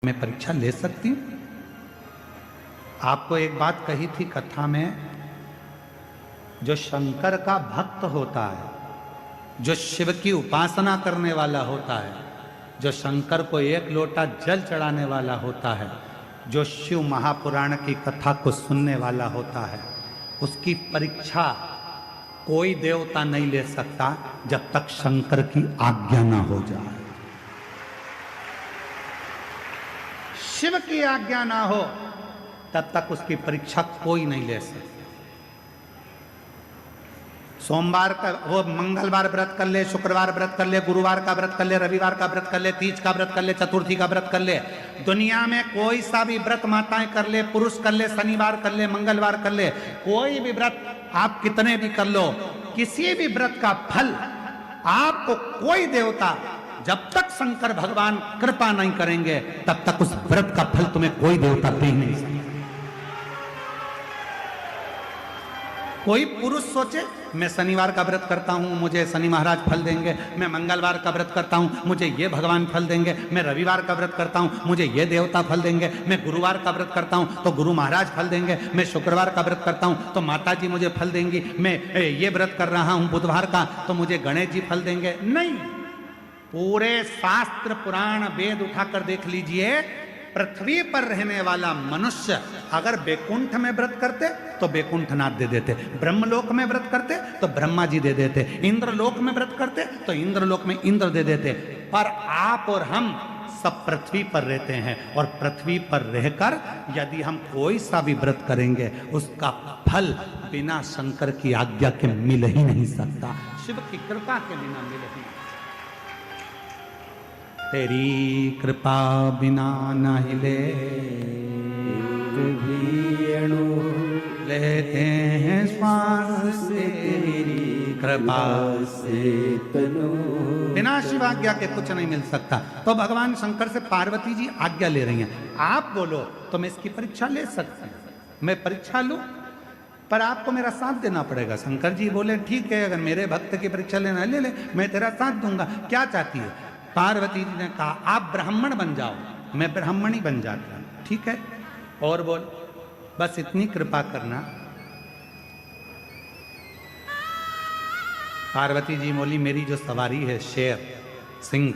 मैं परीक्षा ले सकती हूँ? आपको एक बात कही थी कथा में, जो शंकर का भक्त होता है, जो शिव की उपासना करने वाला होता है, जो शंकर को एक लोटा जल चढ़ाने वाला होता है, जो शिव महापुराण की कथा को सुनने वाला होता है, उसकी परीक्षा कोई देवता नहीं ले सकता जब तक शंकर की आज्ञा ना हो जाए। शिव की आज्ञा ना हो तब तक उसकी परीक्षा कोई नहीं ले सकता। सोमवार का वो मंगलवार व्रत कर ले, शुक्रवार व्रत कर ले, गुरुवार का व्रत कर ले, रविवार का व्रत कर ले, तीज का व्रत कर ले, चतुर्थी का व्रत कर ले, दुनिया में कोई सा भी व्रत माताएं कर ले, पुरुष कर ले, शनिवार कर ले, मंगलवार कर ले, कोई भी व्रत आप कितने भी कर लो, किसी भी व्रत का फल आपको कोई देवता, जब तक शंकर भगवान कृपा नहीं करेंगे तब तक उस व्रत का फल तुम्हें कोई देवता दे नहीं सकता। कोई पुरुष सोचे मैं शनिवार का व्रत करता हूं, मुझे शनि महाराज फल देंगे, मैं मंगलवार का व्रत करता हूं, मुझे ये भगवान फल देंगे, मैं रविवार का व्रत करता हूं, मुझे ये देवता फल देंगे, मैं गुरुवार का व्रत करता हूं तो गुरु महाराज फल देंगे, मैं शुक्रवार का व्रत करता हूं तो माता जी मुझे फल देंगी, मैं ये व्रत कर रहा हूं बुधवार का तो मुझे गणेश जी फल देंगे। नहीं, पूरे शास्त्र पुराण वेद उठाकर देख लीजिए, पृथ्वी पर रहने वाला मनुष्य अगर बैकुंठ में व्रत करते तो बैकुंठनाथ दे देते, ब्रह्मलोक में व्रत करते तो ब्रह्मा जी दे देते, इंद्रलोक में व्रत करते तो इंद्रलोक में इंद्र दे देते। पर आप और हम सब पृथ्वी पर रहते हैं और पृथ्वी पर रहकर यदि हम कोई सा भी व्रत करेंगे उसका फल बिना शंकर की आज्ञा के मिल ही नहीं सकता, शिव की कृपा के बिना मिल ही। तेरी कृपा बिना न हिले भी अणु लेते हैं श्वास, तेरी कृपा से तनु। बिना शिव आज्ञा के कुछ नहीं मिल सकता। तो भगवान शंकर से पार्वती जी आज्ञा ले रही हैं, आप बोलो तो मैं इसकी परीक्षा ले सकती हूँ, मैं परीक्षा लूं पर आपको मेरा साथ देना पड़ेगा। शंकर जी बोले ठीक है, अगर मेरे भक्त की परीक्षा लेना ले ले, मैं तेरा साथ दूंगा, क्या चाहती है? पार्वती जी ने कहा आप ब्राह्मण बन जाओ, मैं ब्राह्मणी बन जाता हूं, ठीक है? और बोल, बस इतनी कृपा करना। पार्वती जी बोली मेरी जो सवारी है शेर सिंह,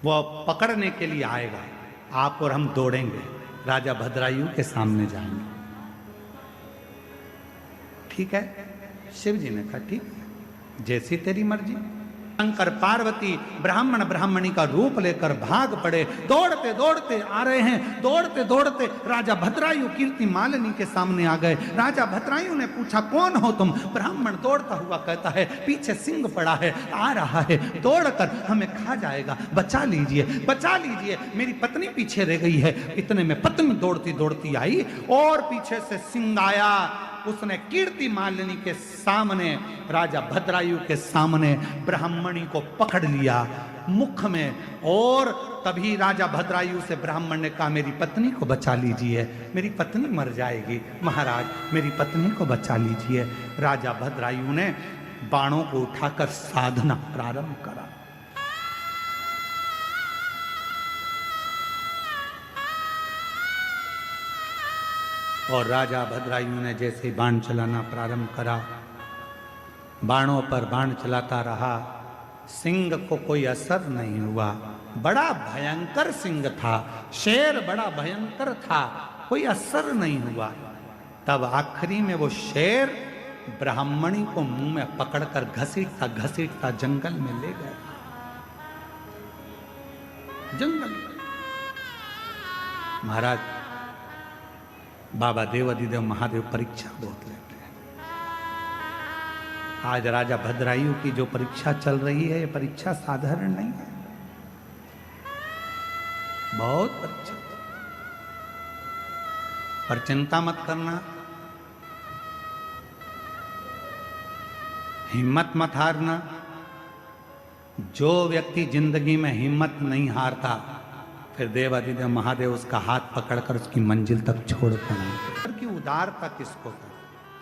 वो पकड़ने के लिए आएगा, आप और हम दौड़ेंगे, राजा भद्रायु के सामने जाएंगे, ठीक है? शिव जी ने कहा ठीक, जैसी तेरी मर्जी। शंकर पार्वती ब्राह्मण ब्राह्मणी का रूप लेकर भाग पड़े, दौड़ते दौड़ते आ रहे हैं, दौड़ते दौड़ते राजा भद्रायु कीर्ति मालिनी के सामने आ गए। राजा भद्रायु ने पूछा कौन हो तुम? ब्राह्मण दौड़ता हुआ कहता है पीछे सिंह पड़ा है, आ रहा है, दौड़कर हमें खा जाएगा, बचा लीजिए, बचा लीजिए, मेरी पत्नी पीछे रह गई है। इतने में पत्नी दौड़ती दौड़ती आई और पीछे से सिंह आया, उसने कीर्ति मालिनी के सामने, राजा भद्रायु के सामने ब्राह्मणी को पकड़ लिया मुख में, और तभी राजा भद्रायु से ब्राह्मण ने कहा मेरी पत्नी को बचा लीजिए, मेरी पत्नी मर जाएगी, महाराज मेरी पत्नी को बचा लीजिए। राजा भद्रायु ने बाणों को उठाकर साधना प्रारंभ करा। और राजा भद्रायु ने जैसे बाण चलाना प्रारंभ करा, बाणों पर बाण चलाता रहा, सिंह को कोई असर नहीं हुआ। बड़ा भयंकर सिंह था, शेर बड़ा भयंकर था, कोई असर नहीं हुआ। तब आखिरी में वो शेर ब्राह्मणी को मुंह में पकड़कर घसीटता घसीटता जंगल में ले गया, जंगल। महाराज बाबा देवाधिदेव महादेव परीक्षा बहुत लेते हैं। आज राजा भद्रायु की जो परीक्षा चल रही है, ये परीक्षा साधारण नहीं है, बहुत परीक्षा। पर चिंता मत करना, हिम्मत मत हारना। जो व्यक्ति जिंदगी में हिम्मत नहीं हारता, फिर देवाधिदेव महादेव उसका हाथ पकड़कर उसकी मंजिल तक छोड़ कर की उदारता किसको कर,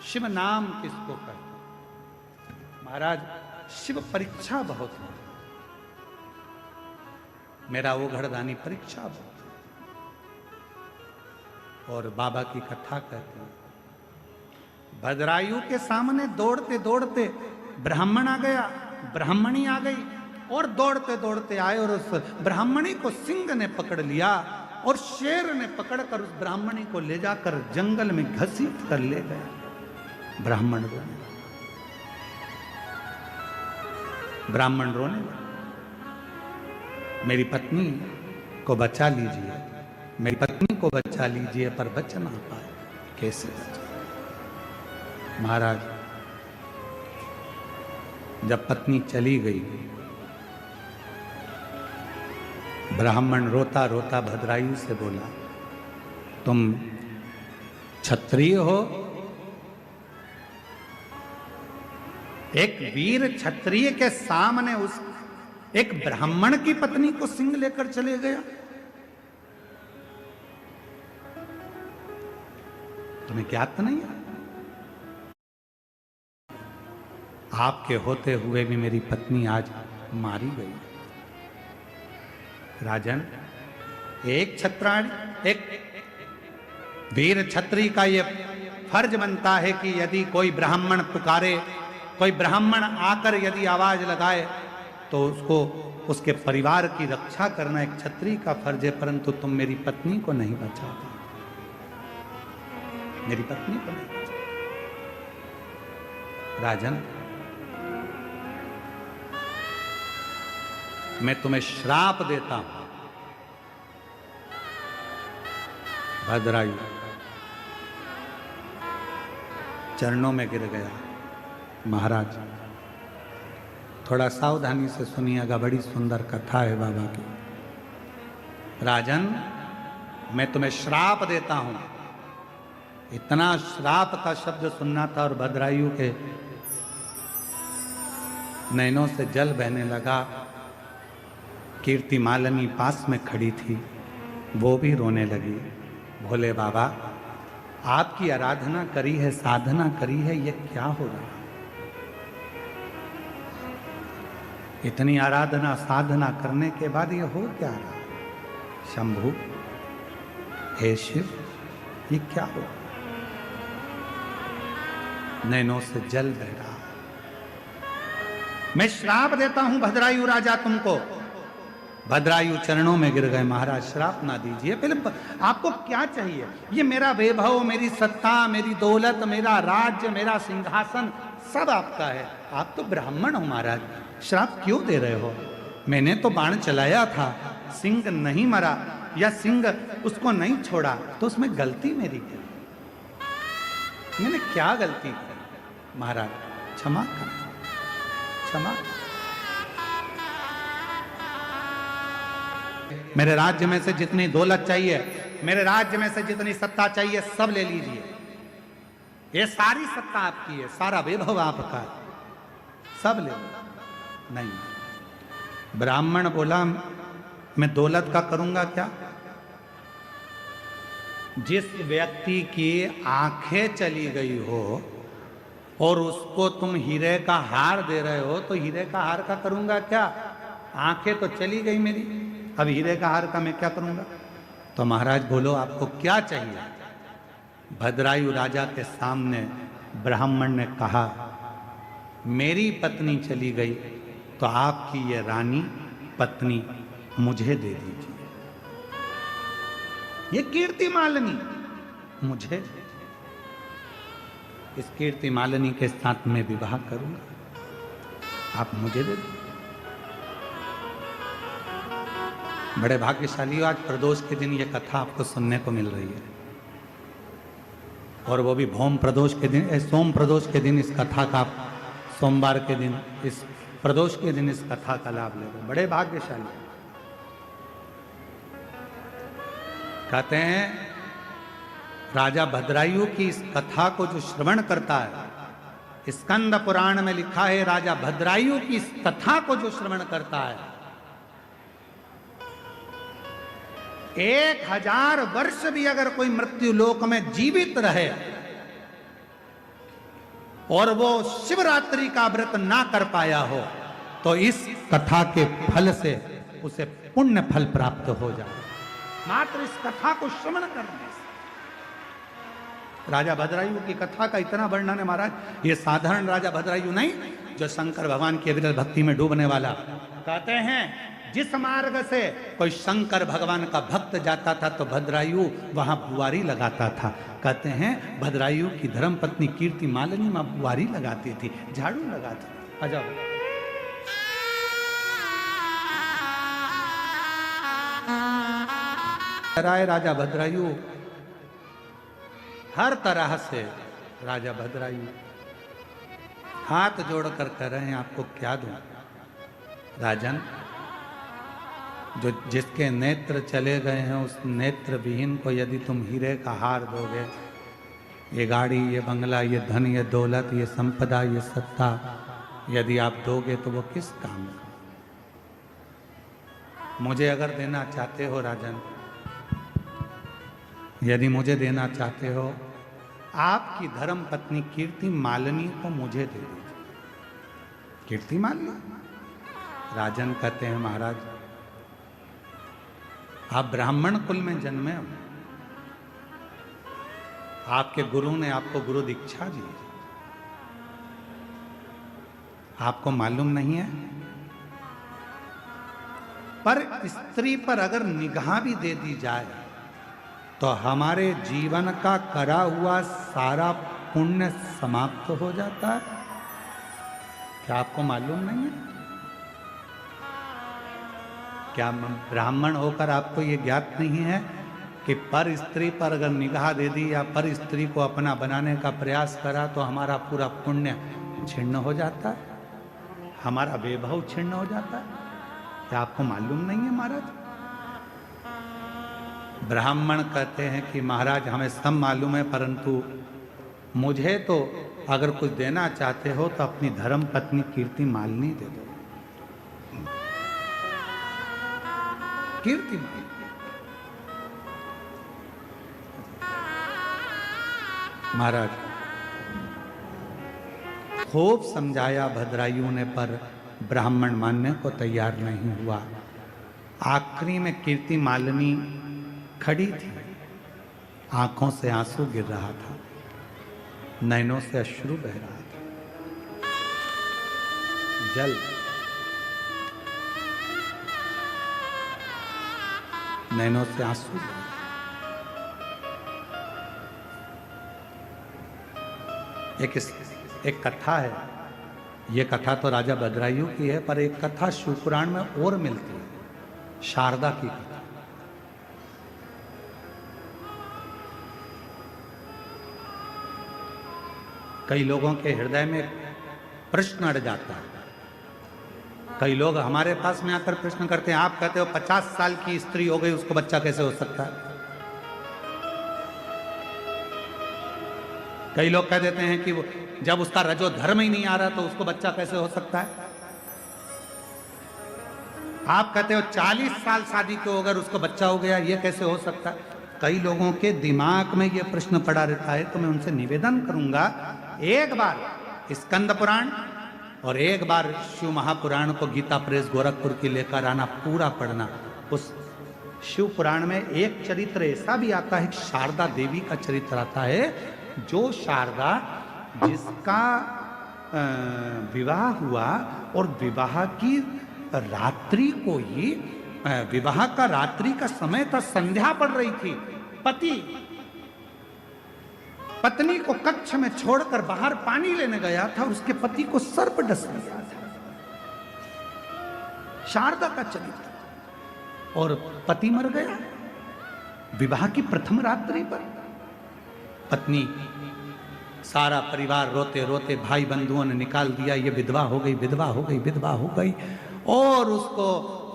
शिव नाम किसको कर। महाराज शिव परीक्षा बहुत है। मेरा वो घरदानी परीक्षा हो। और बाबा की कथा कहते हैं, भद्रायु के सामने दौड़ते दौड़ते ब्राह्मण आ गया, ब्राह्मणी आ गई और दौड़ते दौड़ते आए और उस ब्राह्मणी को सिंह ने पकड़ लिया और शेर ने पकड़कर उस ब्राह्मणी को ले जाकर जंगल में घसीट कर ले गया। ब्राह्मण रोने लगा, ब्राह्मण रोने लगा, मेरी पत्नी को बचा लीजिए, मेरी पत्नी को बचा लीजिए, पर बच ना पाए। कैसे बचा? महाराज, जब पत्नी चली गई, ब्राह्मण रोता रोता भद्रायु से बोला, तुम क्षत्रिय हो? एक वीर क्षत्रिय के सामने उस एक ब्राह्मण की पत्नी को सिंह लेकर चले गया? तुम्हें ज्ञात नहीं है? आपके होते हुए भी मेरी पत्नी आज मारी गई। राजन, एक क्षत्राणी, एक वीर क्षत्रिय का यह फर्ज बनता है कि यदि कोई ब्राह्मण पुकारे, कोई ब्राह्मण आकर यदि आवाज लगाए तो उसको, उसके परिवार की रक्षा करना एक क्षत्रिय का फर्ज है। परंतु तुम मेरी पत्नी को नहीं बचाते, मेरी पत्नी को नहीं बचाते। राजन, मैं तुम्हें श्राप देता हूं। भद्रायु चरणों में गिर गया। महाराज, थोड़ा सावधानी से सुनिएगा, बड़ी सुंदर कथा है बाबा की। राजन, मैं तुम्हें श्राप देता हूं। इतना श्राप का शब्द सुनना था और भद्रायु के नैनों से जल बहने लगा। कीर्ति मालिनी पास में खड़ी थी, वो भी रोने लगी। भोले बाबा, आपकी आराधना करी है, साधना करी है, ये क्या हो रहा है? इतनी आराधना साधना करने के बाद ये हो क्या रहा? शंभु, हे शिव, ये क्या हो? नैनों से जल बह रहा। मैं श्राप देता हूं भद्रायु राजा तुमको। भद्रायु चरणों में गिर गए। महाराज, श्राप ना दीजिए, पहले आपको क्या चाहिए? ये मेरा वैभव, मेरी सत्ता, मेरी दौलत, मेरा राज्य, मेरा सिंहासन सब आपका है। आप तो ब्राह्मण हो महाराज, श्राप क्यों दे रहे हो? मैंने तो बाण चलाया था, सिंह नहीं मरा या सिंह उसको नहीं छोड़ा, तो उसमें गलती मेरी क्या? मैंने क्या गलती की? महाराज, क्षमा कर, क्षमा। मेरे राज्य में से जितनी दौलत चाहिए, मेरे राज्य में से जितनी सत्ता चाहिए, सब ले लीजिए। ये सारी सत्ता आपकी है, सारा वैभव आपका है, सब ले लो। नहीं, ब्राह्मण बोला, मैं दौलत का करूंगा क्या? जिस व्यक्ति की आंखें चली गई हो और उसको तुम हीरे का हार दे रहे हो, तो हीरे का हार का करूंगा क्या? आंखें तो चली गई मेरी, अब हीरे का हार का मैं क्या करूंगा? तो महाराज बोलो, आपको क्या चाहिए? भद्रायु राजा के सामने ब्राह्मण ने कहा, मेरी पत्नी चली गई तो आपकी ये रानी पत्नी मुझे दे दीजिए। ये कीर्ति मालिनी मुझे, इस कीर्ति मालिनी के साथ मैं विवाह करूंगा, आप मुझे दे दीजिए। बड़े भाग्यशाली हो, आज प्रदोष के दिन ये कथा आपको सुनने को मिल रही है, और वो भी भौम प्रदोष के दिन, सोम प्रदोष के दिन इस कथा का, सोमवार के दिन, इस प्रदोष के दिन इस कथा का लाभ ले रहे। बड़े भाग्यशाली। कहते हैं, राजा भद्रायु की इस कथा को जो श्रवण करता है, स्कंद पुराण में लिखा है, राजा भद्रायु की इस कथा को जो श्रवण करता है, 1000 वर्ष भी अगर कोई मृत्यु लोक में जीवित रहे और वो शिवरात्रि का व्रत ना कर पाया हो, तो इस कथा के फल से उसे पुण्य फल प्राप्त हो जाए, मात्र इस कथा को श्रवण करने से। राजा भद्रायु की कथा का इतना वर्णन है महाराज, ये साधारण राजा भद्रायु नहीं, जो शंकर भगवान की अविरल भक्ति में डूबने वाला। कहते हैं जिस मार्ग से कोई शंकर भगवान का भक्त जाता था तो भद्रायु वहां बुआरी लगाता था। कहते हैं भद्रायु की धर्म पत्नी कीर्ति मालिनी मां बुआरी लगाती थी, झाड़ू लगाती थी। आ जाओ। राजा भद्रायु हर तरह से, राजा भद्रायु हाथ जोड़कर कह रहे हैं आपको क्या दूं राजन, जो जिसके नेत्र चले गए हैं उस नेत्र विहीन को यदि तुम हीरे का हार दोगे, ये गाड़ी, ये बंगला, ये धन, ये दौलत, ये संपदा, ये सत्ता यदि आप दोगे तो वो किस काम का? मुझे अगर देना चाहते हो राजन, यदि मुझे देना चाहते हो, आपकी धर्म पत्नी कीर्ति मालिनी को मुझे दे दीजिए। कीर्ति मालिनी? राजन कहते हैं महाराज आप ब्राह्मण कुल में जन्मे हो, आपके गुरु ने आपको गुरु दीक्षा दी, आपको मालूम नहीं है? पर स्त्री पर अगर निगाह भी दे दी जाए तो हमारे जीवन का करा हुआ सारा पुण्य समाप्त हो जाता है। क्या आपको मालूम नहीं है? क्या ब्राह्मण होकर आपको ये ज्ञात नहीं है कि पर स्त्री पर अगर निगाह दे दी या पर स्त्री को अपना बनाने का प्रयास करा तो हमारा पूरा पुण्य छिन्न हो जाता है, हमारा वैभव छिन्न हो जाता है? क्या आपको मालूम नहीं है महाराज? ब्राह्मण कहते हैं कि महाराज हमें सब मालूम है, परंतु मुझे तो अगर कुछ देना चाहते हो तो अपनी धर्म पत्नी कीर्ति मालिनी दे दो। कीर्ति मालिनी महाराज खूब समझाया भद्रायु ने, पर ब्राह्मण मानने को तैयार नहीं हुआ। आखिरी में कीर्ति मालिनी खड़ी थी, आंखों से आंसू गिर रहा था, नैनों से अश्रु बह रहा था, जल नैनों से आंसू। एक कथा है, ये कथा तो राजा भद्रायु की है, पर एक कथा शिवपुराण में और मिलती है, शारदा की कथा। कई लोगों के हृदय में प्रश्न अड़ जाता है, कई लोग हमारे पास में आकर प्रश्न करते हैं, आप कहते हो 50 साल की स्त्री हो गई उसको बच्चा कैसे हो सकता है? कई लोग कह देते हैं कि वो जब उसका रजो धर्म ही नहीं आ रहा तो उसको बच्चा कैसे हो सकता है? आप कहते हो 40 साल शादी के हो, अगर उसको बच्चा हो गया ये कैसे हो सकता है? कई लोगों के दिमाग में ये प्रश्न पड़ा रहता है, तो मैं उनसे निवेदन करूंगा एक बार स्कंद पुराण और एक बार शिव महापुराण को गीता प्रेस गोरखपुर की लेकर आना, पूरा पढ़ना। उस शिव पुराण में एक चरित्र ऐसा भी आता है, शारदा देवी का चरित्र आता है, जो शारदा जिसका विवाह हुआ और विवाह की रात्रि को ही, विवाह का रात्रि का समय था, संध्या पड़ रही थी, पति पत्नी को कक्ष में छोड़कर बाहर पानी लेने गया था, उसके पति को सर्प डस लिया था। शारदा का चरित्र, और पति मर गया विवाह की प्रथम रात्रि पर। पत्नी, सारा परिवार रोते रोते भाई बंधुओं ने निकाल दिया, ये विधवा हो गई, विधवा हो गई, विधवा हो गई, और उसको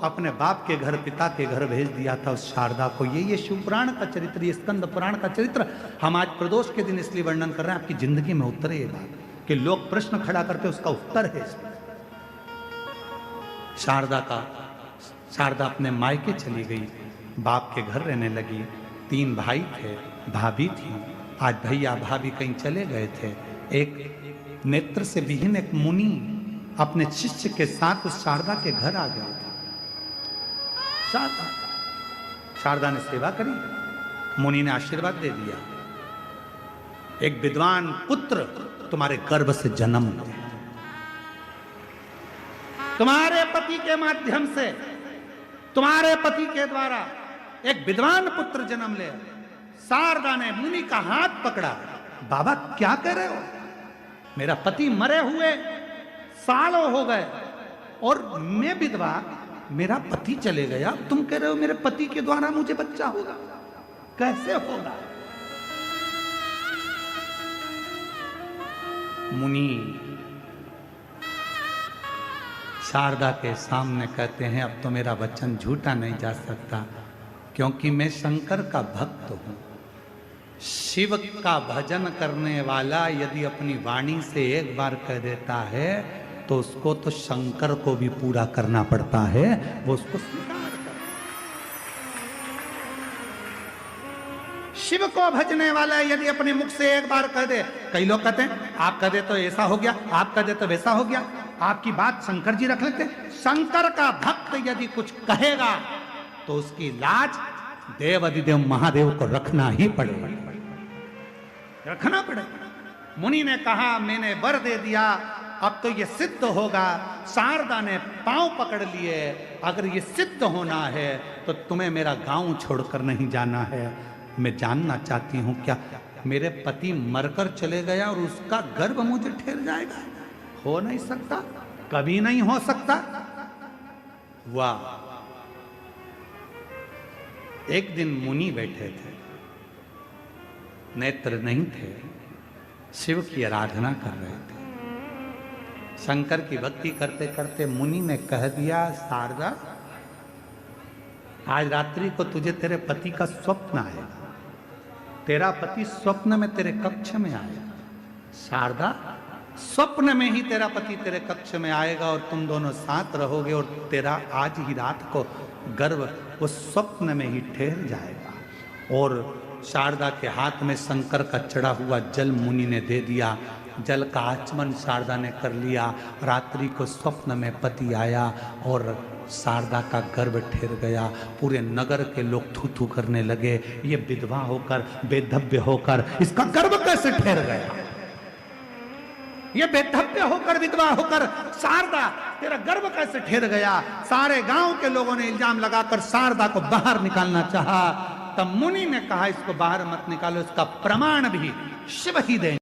अपने बाप के घर, पिता के घर भेज दिया था उस शारदा को। ये शिवपुराण का चरित्र, ये स्कंद पुराण का चरित्र हम आज प्रदोष के दिन इसलिए वर्णन कर रहे हैं, आपकी जिंदगी में उतरे ये बात कि लोग प्रश्न खड़ा करते उसका उत्तर है इसमें। शारदा अपने मायके चली गई, बाप के घर रहने लगी, 3 भाई थे, भाभी थी। आज भैया भाभी कहीं चले गए थे, एक नेत्र से विहीन एक मुनि अपने शिष्य के साथ उस शारदा के घर आ गया था। शारदा शारदा ने सेवा करी, मुनि ने आशीर्वाद दे दिया, एक विद्वान पुत्र तुम्हारे गर्भ से जन्म ले, तुम्हारे पति के माध्यम से, तुम्हारे पति के द्वारा एक विद्वान पुत्र जन्म ले। शारदा ने मुनि का हाथ पकड़ा, बाबा क्या कह रहे हो, मेरा पति मरे हुए सालों हो गए और मैं विधवा, मेरा पति चले गया, तुम कह रहे हो मेरे पति के द्वारा मुझे बच्चा होगा, कैसे होगा। मुनि शारदा के सामने कहते हैं, अब तो मेरा वचन झूठा नहीं जा सकता, क्योंकि मैं शंकर का भक्त हूं। शिव का भजन करने वाला यदि अपनी वाणी से एक बार कह देता है तो उसको तो शंकर को भी पूरा करना पड़ता है, वो उसको स्वीकार कर। शिव को भजने वाला यदि अपने मुख से एक बार कह दे, कई लोग कहते हैं आप कह दे तो ऐसा हो गया, आप कह दे तो वैसा हो गया, आपकी बात शंकर जी रख लेते। शंकर का भक्त यदि कुछ कहेगा तो उसकी लाज देव अधिदेव महादेव को रखना ही पड़ेगा, रखना पड़ेगा। मुनि ने कहा मैंने वर दे दिया, अब तो ये सिद्ध होगा। शारदा ने पांव पकड़ लिए, अगर ये सिद्ध होना है तो तुम्हें मेरा गांव छोड़कर नहीं जाना है। मैं जानना चाहती हूं क्या मेरे पति मरकर चले गया और उसका गर्भ मुझे ठहर जाएगा? हो नहीं सकता, कभी नहीं हो सकता। वाह! एक दिन मुनि बैठे थे, नेत्र नहीं थे, शिव की आराधना कर रहे थे। शंकर की भक्ति करते करते मुनि ने कह दिया, शारदा आज रात्रि को तुझे तेरे पति का स्वप्न आएगा, तेरा पति स्वप्न में तेरे कक्ष में आएगा। शारदा, स्वप्न में ही तेरा पति तेरे कक्ष में आएगा और तुम दोनों साथ रहोगे और तेरा आज ही रात को गर्भ उस स्वप्न में ही ठहर जाएगा। और शारदा के हाथ में शंकर का चढ़ा हुआ जल मुनि ने दे दिया। जल का आचमन शारदा ने कर लिया। रात्रि को स्वप्न में पति आया और शारदा का गर्भ ठहर गया। पूरे नगर के लोग थू थू करने लगे, ये विधवा होकर, बेधव्य होकर इसका गर्भ कैसे ठहर गया? ये बेधव्य होकर, विधवा होकर शारदा तेरा गर्भ कैसे ठहर गया? सारे गांव के लोगों ने इल्जाम लगाकर शारदा को बाहर निकालना चाहा। तब मुनि ने कहा इसको बाहर मत निकालो, इसका प्रमाण भी शिव ही देंगे।